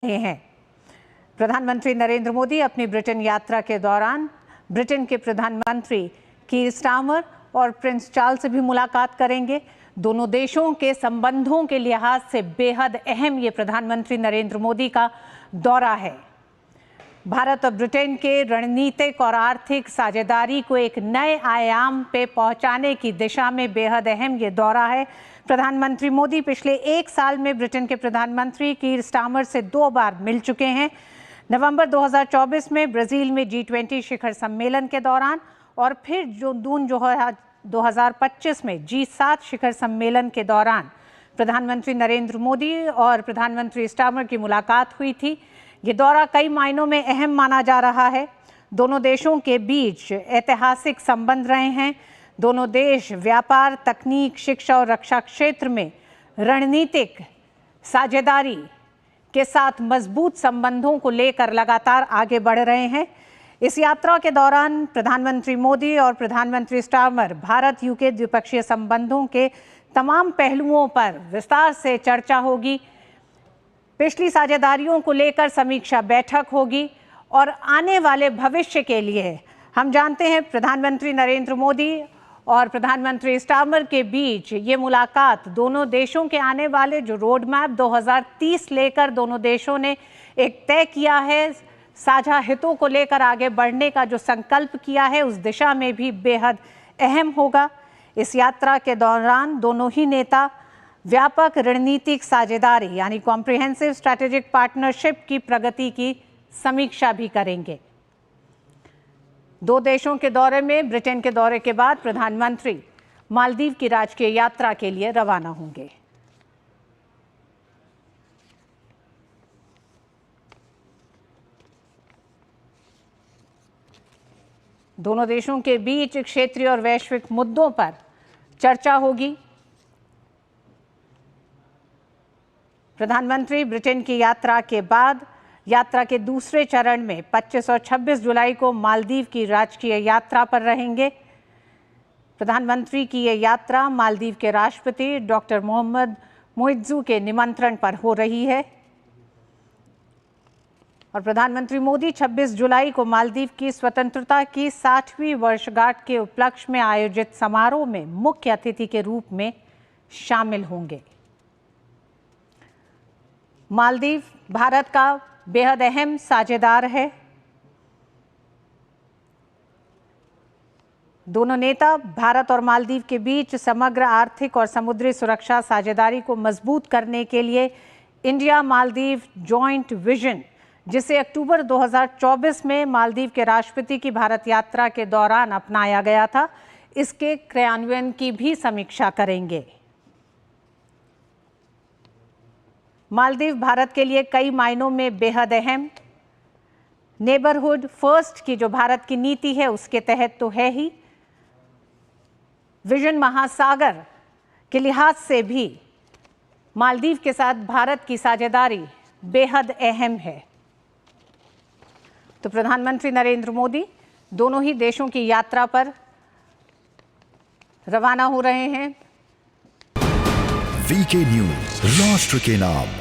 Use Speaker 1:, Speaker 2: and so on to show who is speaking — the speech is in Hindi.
Speaker 1: रहे हैं। प्रधानमंत्री नरेंद्र मोदी अपनी ब्रिटेन यात्रा के दौरान ब्रिटेन के प्रधानमंत्री कीर स्टारमर और प्रिंस चार्ल्स से भी मुलाकात करेंगे। दोनों देशों के संबंधों के लिहाज से बेहद अहम ये प्रधानमंत्री नरेंद्र मोदी का दौरा है। भारत और ब्रिटेन के रणनीतिक और आर्थिक साझेदारी को एक नए आयाम पे पहुंचाने की दिशा में बेहद अहम ये दौरा है। प्रधानमंत्री मोदी पिछले एक साल में ब्रिटेन के प्रधानमंत्री कीर स्टारमर से 2 बार मिल चुके हैं। नवंबर 2024 में ब्राजील में G20 शिखर सम्मेलन के दौरान और फिर जून 2025 में G7 शिखर सम्मेलन के दौरान प्रधानमंत्री नरेंद्र मोदी और प्रधानमंत्री स्टारमर की मुलाकात हुई थी। ये दौरा कई मायनों में अहम माना जा रहा है। दोनों देशों के बीच ऐतिहासिक संबंध रहे हैं। दोनों देश व्यापार, तकनीक, शिक्षा और रक्षा क्षेत्र में रणनीतिक साझेदारी के साथ मजबूत संबंधों को लेकर लगातार आगे बढ़ रहे हैं। इस यात्रा के दौरान प्रधानमंत्री मोदी और प्रधानमंत्री स्टारमर भारत यूके द्विपक्षीय संबंधों के तमाम पहलुओं पर विस्तार से चर्चा होगी। पिछली साझेदारियों को लेकर समीक्षा बैठक होगी और आने वाले भविष्य के लिए हम जानते हैं प्रधानमंत्री नरेंद्र मोदी और प्रधानमंत्री स्टारमर के बीच ये मुलाकात दोनों देशों के आने वाले जो रोड मैप 2030 लेकर दोनों देशों ने एक तय किया है, साझा हितों को लेकर आगे बढ़ने का जो संकल्प किया है, उस दिशा में भी बेहद अहम होगा। इस यात्रा के दौरान दोनों ही नेता व्यापक रणनीतिक साझेदारी यानी कॉम्प्रिहेंसिव स्ट्रैटेजिक पार्टनरशिप की प्रगति की समीक्षा भी करेंगे। 2 देशों के दौरे में ब्रिटेन के दौरे के बाद प्रधानमंत्री मालदीव की राजकीय यात्रा के लिए रवाना होंगे। दोनों देशों के बीच क्षेत्रीय और वैश्विक मुद्दों पर चर्चा होगी। प्रधानमंत्री ब्रिटेन की यात्रा के बाद यात्रा के दूसरे चरण में 25 और 26 जुलाई को मालदीव की राजकीय यात्रा पर रहेंगे। प्रधानमंत्री की ये यात्रा मालदीव के राष्ट्रपति डॉक्टर मोहम्मद मोइत्जू के निमंत्रण पर हो रही है और प्रधानमंत्री मोदी 26 जुलाई को मालदीव की स्वतंत्रता की 60वीं वर्षगांठ के उपलक्ष्य में आयोजित समारोह में मुख्य अतिथि के रूप में शामिल होंगे। मालदीव भारत का बेहद अहम साझेदार है। दोनों नेता भारत और मालदीव के बीच समग्र आर्थिक और समुद्री सुरक्षा साझेदारी को मजबूत करने के लिए इंडिया मालदीव जॉइंट विजन, जिसे अक्टूबर 2024 में मालदीव के राष्ट्रपति की भारत यात्रा के दौरान अपनाया गया था, इसके क्रियान्वयन की भी समीक्षा करेंगे। मालदीव भारत के लिए कई मायनों में बेहद अहम नेबरहुड फर्स्ट की जो भारत की नीति है उसके तहत तो है ही, विजन महासागर के लिहाज से भी मालदीव के साथ भारत की साझेदारी बेहद अहम है। तो प्रधानमंत्री नरेंद्र मोदी दोनों ही देशों की यात्रा पर रवाना हो रहे हैं।
Speaker 2: वीके न्यूज, राष्ट्र के नाम।